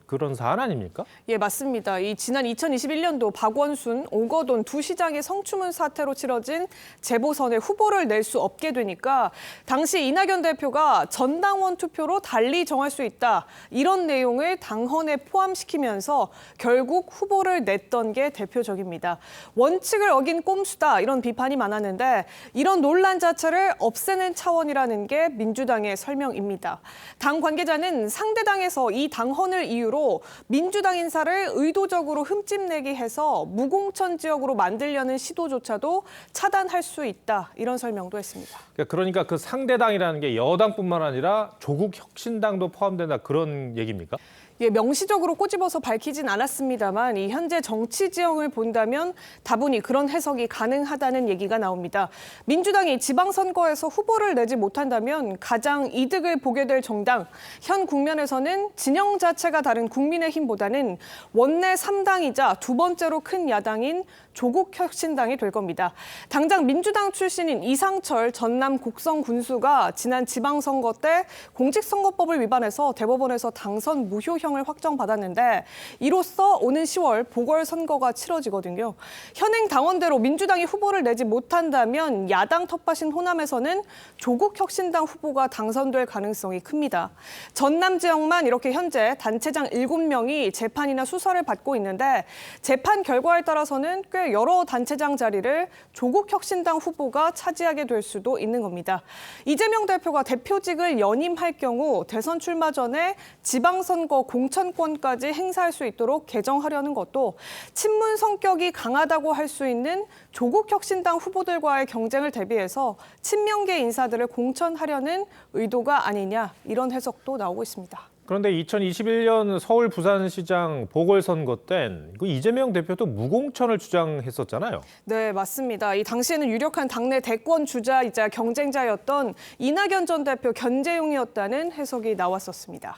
그런 사안 아닙니까? 예, 맞습니다. 이 지난 2021년도 박원순, 오거돈 두 시장의 성추문 사태로 치러진 재보선에 후보를 낼 수 없게 되니까 당시 이낙연 대표가 전당원 투표로 달리 정할 수 있다. 이런 내용을 당헌에 포함시키면서 결국 후보를 냈던 게 대표적입니다. 원칙을 어긴 꼼수다 이런 비판이 많았는데 이런 논란 자체를 없애는 차원이라는 게 민주당의 설명입니다. 당 관계자는 상대당에서 이 당헌을 이유로 민주당 인사를 의도적으로 흠집내게 해서 무공천 지역으로 만들려는 시도조차도 차단할 수 있다. 이런 설명도 했습니다. 그러니까 그 상대당이라는 게 여당뿐만 아니라 조국 혁신당도 포함된다 그런 얘기입니까? 예, 명시적으로 꼬집어서 밝히진 않았습니다만 이 현재 정치 지형을 본다면 다분히 그런 해석이 가능하다는 얘기가 나옵니다. 민주당이 지방선거에서 후보를 내지 못한다면 가장 이득을 보게 될 정당, 현 국면에서는 진영 자체가 다른 국민의힘보다는 원내 3당이자 두 번째로 큰 야당인 조국혁신당이 될 겁니다. 당장 민주당 출신인 이상철 전남 곡성 군수가 지난 지방선거 때 공직선거법을 위반해서 대법원에서 당선 무효형을 확정받았는데 이로써 오는 10월 보궐선거가 치러지거든요. 현행 당원대로 민주당이 후보를 내지 못한다면 야당 텃밭인 호남에서는 조국혁신당 후보가 당선될 가능성이 큽니다. 전남 지역만 이렇게 현재 단체장 7명이 재판이나 수사를 받고 있는데 재판 결과에 따라서는 꽤 여러 단체장 자리를 조국혁신당 후보가 차지하게 될 수도 있는 겁니다. 이재명 대표가 대표직을 연임할 경우 대선 출마 전에 지방선거 공천권까지 행사할 수 있도록 개정하려는 것도 친문 성격이 강하다고 할 수 있는 조국혁신당 후보들과의 경쟁을 대비해서 친명계 인사들을 공천하려는 의도가 아니냐 이런 해석도 나오고 있습니다. 그런데 2021년 서울 부산시장 보궐선거 땐 이재명 대표도 무공천을 주장했었잖아요. 네, 맞습니다. 이 당시에는 유력한 당내 대권 주자이자 경쟁자였던 이낙연 전 대표 견제용이었다는 해석이 나왔었습니다.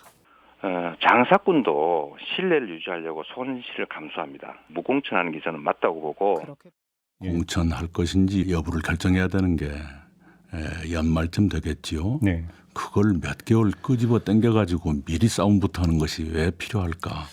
장사꾼도 신뢰를 유지하려고 손실을 감수합니다. 무공천하는 게 저는 맞다고 보고. 공천할 것인지 여부를 결정해야 되는 게 연말쯤 되겠지요. 네. 그걸 몇 개월 끄집어 당겨가지고 미리 싸움부터 하는 것이 왜 필요할까?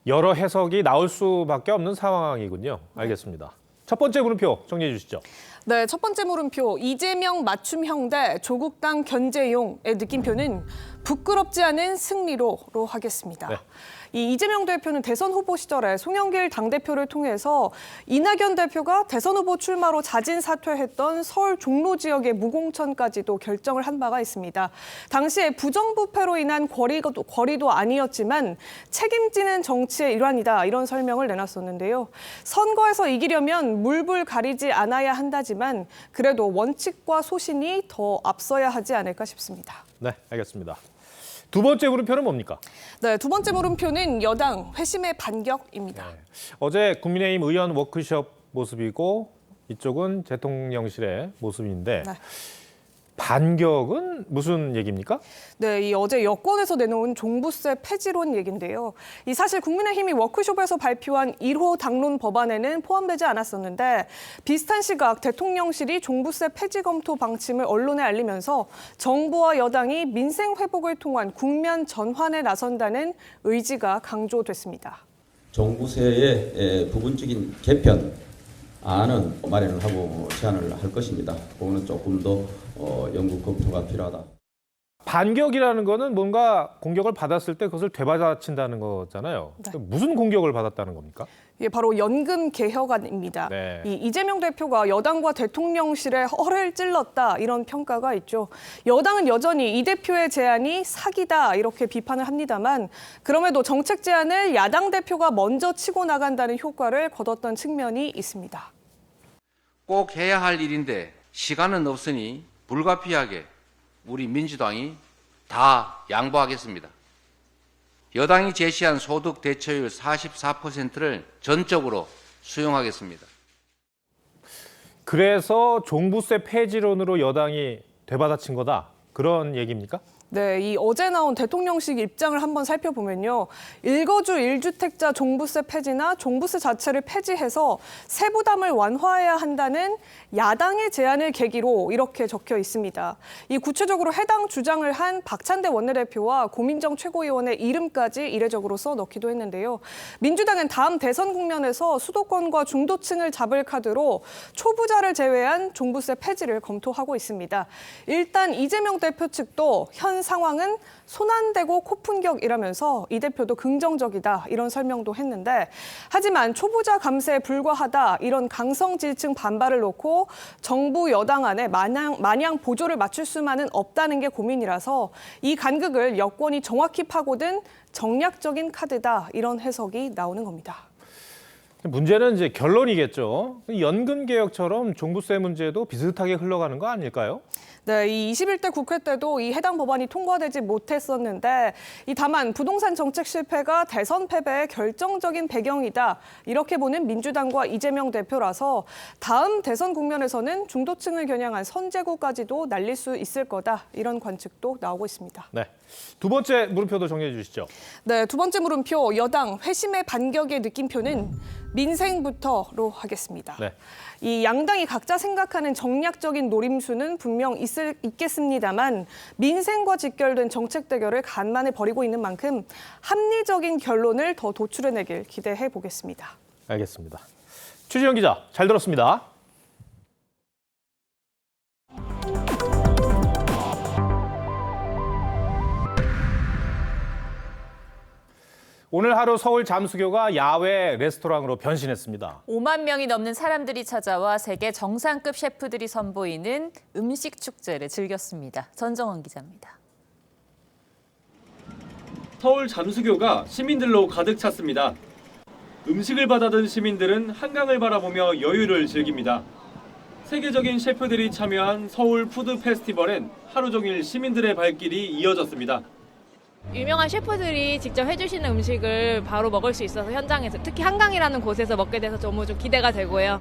여러 해석이 나올 수밖에 없는 상황이군요. 알겠습니다. 첫 번째 물음표 정리해 주시죠. 네, 첫 번째 물음표 이재명 맞춤형 대 조국당 견제용의 느낌표는 부끄럽지 않은 승리로로 하겠습니다. 네. 이 이재명 대표는 대선 후보 시절에 송영길 당대표를 통해서 이낙연 대표가 대선 후보 출마로 자진 사퇴했던 서울 종로 지역의 무공천까지도 결정을 한 바가 있습니다. 당시에 부정부패로 인한 거리도 아니었지만 책임지는 정치의 일환이다 이런 설명을 내놨었는데요. 선거에서 이기려면 물불 가리지 않아야 한다지만 그래도 원칙과 소신이 더 앞서야 하지 않을까 싶습니다. 네, 알겠습니다. 두 번째 물음표는 뭡니까? 네, 두 번째 물음표는 여당 회심의 반격입니다. 네. 어제 국민의힘 의원 워크숍 모습이고 이쪽은 대통령실의 모습인데 네. 반격은 무슨 얘기입니까? 네, 이 어제 여권에서 내놓은 종부세 폐지론 얘긴데요. 이 사실 국민의힘이 워크숍에서 발표한 1호 당론 법안에는 포함되지 않았었는데 비슷한 시각 대통령실이 종부세 폐지 검토 방침을 언론에 알리면서 정부와 여당이 민생 회복을 통한 국면 전환에 나선다는 의지가 강조됐습니다. 종부세의 부분적인 개편안은 마련을 하고 제안을 할 것입니다. 그거는 조금 더 연구 검토가 필요하다. 반격이라는 거는 뭔가 공격을 받았을 때 그것을 되받아친다는 거잖아요. 네. 무슨 공격을 받았다는 겁니까? 이게 바로 연금 개혁안입니다. 네. 이 이재명 대표가 여당과 대통령실에 허를 찔렀다 이런 평가가 있죠. 여당은 여전히 이 대표의 제안이 사기다 이렇게 비판을 합니다만 그럼에도 정책 제안을 야당 대표가 먼저 치고 나간다는 효과를 거뒀던 측면이 있습니다. 꼭 해야 할 일인데 시간은 없으니 불가피하게 우리 민주당이 다 양보하겠습니다. 여당이 제시한 소득 대체율 44%를 전적으로 수용하겠습니다. 그래서 종부세 폐지론으로 여당이 되받아친 거다. 그런 얘기입니까? 네, 이 어제 나온 대통령실 입장을 한번 살펴보면요. 일거주 1주택자 종부세 폐지나 종부세 자체를 폐지해서 세부담을 완화해야 한다는 야당의 제안을 계기로 이렇게 적혀 있습니다. 이 구체적으로 해당 주장을 한 박찬대 원내대표와 고민정 최고위원의 이름까지 이례적으로 써넣기도 했는데요. 민주당은 다음 대선 국면에서 수도권과 중도층을 잡을 카드로 초부자를 제외한 종부세 폐지를 검토하고 있습니다. 일단 이재명 대표 측도 현 상황은 손 안 대고 코푼격이라면서 이 대표도 긍정적이다 이런 설명도 했는데 하지만 초부자 감세에 불과하다 이런 강성지층 반발을 놓고 정부 여당 안에 마냥 보조를 맞출 수만은 없다는 게 고민이라서 이 간극을 여권이 정확히 파고든 정략적인 카드다 이런 해석이 나오는 겁니다. 문제는 이제 결론이겠죠. 연금 개혁처럼 종부세 문제도 비슷하게 흘러가는 거 아닐까요? 네, 이 21대 국회 때도 이 해당 법안이 통과되지 못했었는데 다만 부동산 정책 실패가 대선 패배의 결정적인 배경이다. 이렇게 보는 민주당과 이재명 대표라서 다음 대선 국면에서는 중도층을 겨냥한 선제구까지도 날릴 수 있을 거다. 이런 관측도 나오고 있습니다. 네, 두 번째 물음표도 정리해 주시죠. 네, 두 번째 물음표 여당 회심의 반격의 느낌표는 민생부터로 하겠습니다. 네. 이 양당이 각자 생각하는 정략적인 노림수는 분명 있겠습니다만 민생과 직결된 정책 대결을 간만에 벌이고 있는 만큼 합리적인 결론을 더 도출해내길 기대해 보겠습니다. 알겠습니다. 최지영 기자, 잘 들었습니다. 오늘 하루 서울 잠수교가 야외 레스토랑으로 변신했습니다. 5만 명이 넘는 사람들이 찾아와 세계 정상급 셰프들이 선보이는 음식 축제를 즐겼습니다. 전정원 기자입니다. 서울 잠수교가 시민들로 가득 찼습니다. 음식을 받아든 시민들은 한강을 바라보며 여유를 즐깁니다. 세계적인 셰프들이 참여한 서울 푸드 페스티벌엔 하루 종일 시민들의 발길이 이어졌습니다. 유명한 셰프들이 직접 해주시는 음식을 바로 먹을 수 있어서 현장에서 특히 한강이라는 곳에서 먹게 돼서 너무 좀 기대가 되고요.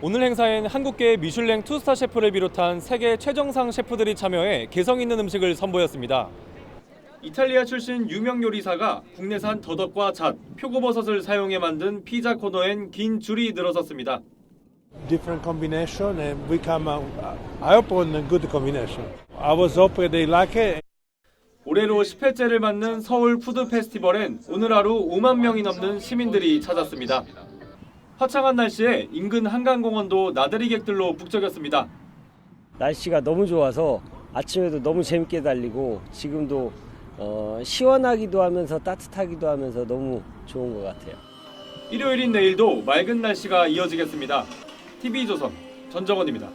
오늘 행사엔 한국계 미슐랭 투스타 셰프를 비롯한 세계 최정상 셰프들이 참여해 개성 있는 음식을 선보였습니다. 이탈리아 출신 유명 요리사가 국내산 더덕과 잣, 표고버섯을 사용해 만든 피자 코너엔 긴 줄이 늘어섰습니다. Different combination and we come I hope on a good combination. I was hoping they like it. 올해로 10회째를 맞는 서울 푸드 페스티벌엔 오늘 하루 5만 명이 넘는 시민들이 찾았습니다. 화창한 날씨에 인근 한강공원도 나들이객들로 북적였습니다. 날씨가 너무 좋아서 아침에도 너무 재밌게 달리고 지금도 시원하기도 하면서 따뜻하기도 하면서 너무 좋은 것 같아요. 일요일인 내일도 맑은 날씨가 이어지겠습니다. TV조선 전정원입니다.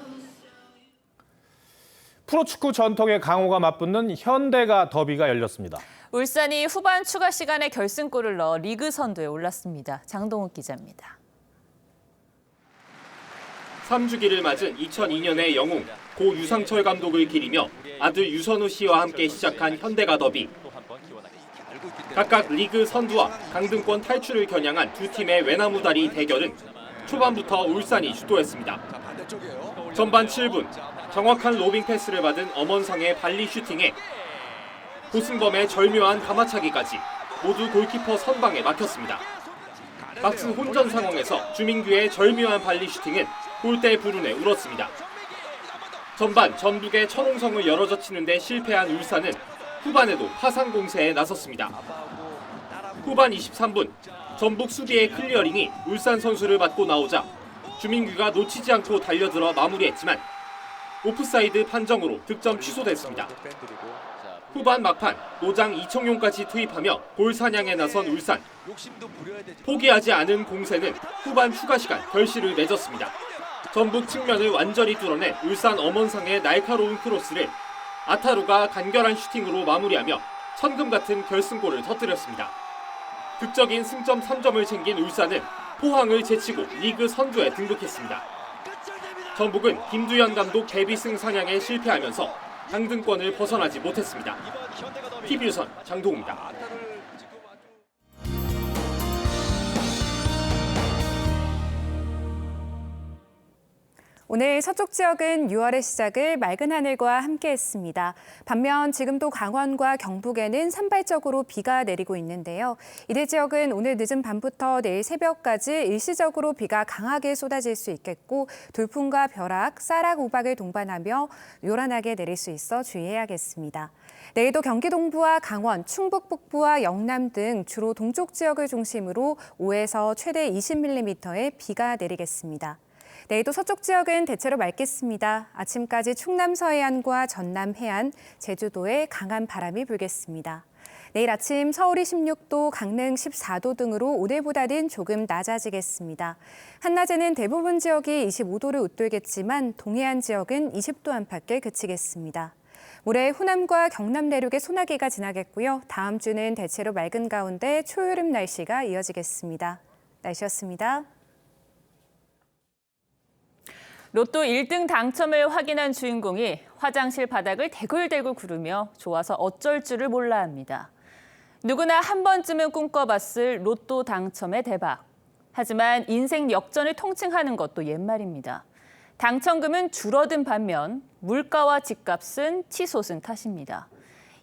프로축구 전통의 강호가 맞붙는 현대가 더비가 열렸습니다. 울산이 후반 추가 시간에 결승골을 넣어 리그 선두에 올랐습니다. 장동욱 기자입니다. 3주기를 맞은 2002년의 영웅 고 유상철 감독을 기리며 아들 유선우 씨와 함께 시작한 현대가 더비. 각각 리그 선두와 강등권 탈출을 겨냥한 두 팀의 외나무다리 대결은 초반부터 울산이 주도했습니다. 전반 7분 정확한 로빙 패스를 받은 엄원상의 발리 슈팅에 고승범의 절묘한 가마차기까지 모두 골키퍼 선방에 막혔습니다. 박스 혼전 상황에서 주민규의 절묘한 발리 슈팅은 골대 불운에 울었습니다. 전반 전북의 천홍성을 열어젖히는 데 실패한 울산은 후반에도 파상 공세에 나섰습니다. 후반 23분 전북 수비의 클리어링이 울산 선수를 맞고 나오자 주민규가 놓치지 않고 달려들어 마무리했지만 오프사이드 판정으로 득점 취소됐습니다. 후반 막판 노장 이청용까지 투입하며 골 사냥에 나선 울산. 포기하지 않은 공세는 후반 추가 시간 결실을 맺었습니다. 전북 측면을 완전히 뚫어낸 울산 엄원상의 날카로운 크로스를 아타루가 간결한 슈팅으로 마무리하며 천금 같은 결승골을 터뜨렸습니다. 극적인 승점 3점을 챙긴 울산은 포항을 제치고 리그 선두에 등극했습니다. 전북은 김두현 감독 데뷔승 사냥에 실패하면서 강등권을 벗어나지 못했습니다. TV조선 장동우입니다. 오늘 서쪽 지역은 6월의 시작을 맑은 하늘과 함께했습니다. 반면 지금도 강원과 경북에는 산발적으로 비가 내리고 있는데요. 이들 지역은 오늘 늦은 밤부터 내일 새벽까지 일시적으로 비가 강하게 쏟아질 수 있겠고 돌풍과 벼락, 쌀락, 우박을 동반하며 요란하게 내릴 수 있어 주의해야겠습니다. 내일도 경기 동부와 강원, 충북 북부와 영남 등 주로 동쪽 지역을 중심으로 5에서 최대 20mm의 비가 내리겠습니다. 내일도 서쪽 지역은 대체로 맑겠습니다. 아침까지 충남 서해안과 전남 해안, 제주도에 강한 바람이 불겠습니다. 내일 아침 서울이 16도, 강릉 14도 등으로 오늘보다는 조금 낮아지겠습니다. 한낮에는 대부분 지역이 25도를 웃돌겠지만 동해안 지역은 20도 안팎에 그치겠습니다. 모레 호남과 경남 내륙에 소나기가 지나겠고요. 다음 주는 대체로 맑은 가운데 초여름 날씨가 이어지겠습니다. 날씨였습니다. 로또 1등 당첨을 확인한 주인공이 화장실 바닥을 대굴대굴 구르며 좋아서 어쩔 줄을 몰라 합니다. 누구나 한 번쯤은 꿈꿔봤을 로또 당첨의 대박. 하지만 인생 역전을 통칭하는 것도 옛말입니다. 당첨금은 줄어든 반면 물가와 집값은 치솟은 탓입니다.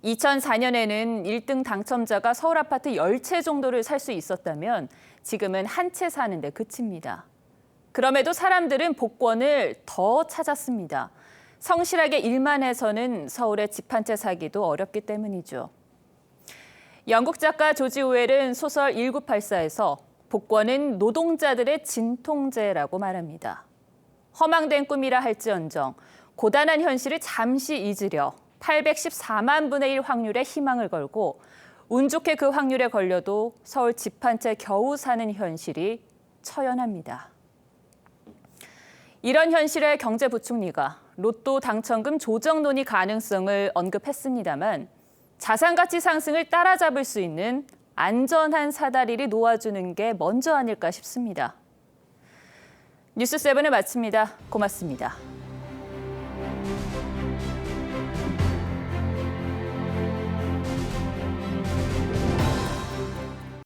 2004년에는 1등 당첨자가 서울 아파트 10채 정도를 살 수 있었다면 지금은 한 채 사는 데 그칩니다. 그럼에도 사람들은 복권을 더 찾았습니다. 성실하게 일만 해서는 서울에 집 한 채 사기도 어렵기 때문이죠. 영국 작가 조지 오웰은 소설 1984에서 복권은 노동자들의 진통제라고 말합니다. 허망된 꿈이라 할지언정 고단한 현실을 잠시 잊으려 814만 분의 1 확률의 희망을 걸고 운 좋게 그 확률에 걸려도 서울 집 한 채 겨우 사는 현실이 처연합니다. 이런 현실에 경제부총리가 로또 당첨금 조정 논의 가능성을 언급했습니다만 자산가치 상승을 따라잡을 수 있는 안전한 사다리를 놓아주는 게 먼저 아닐까 싶습니다. 뉴스7을 마칩니다. 고맙습니다.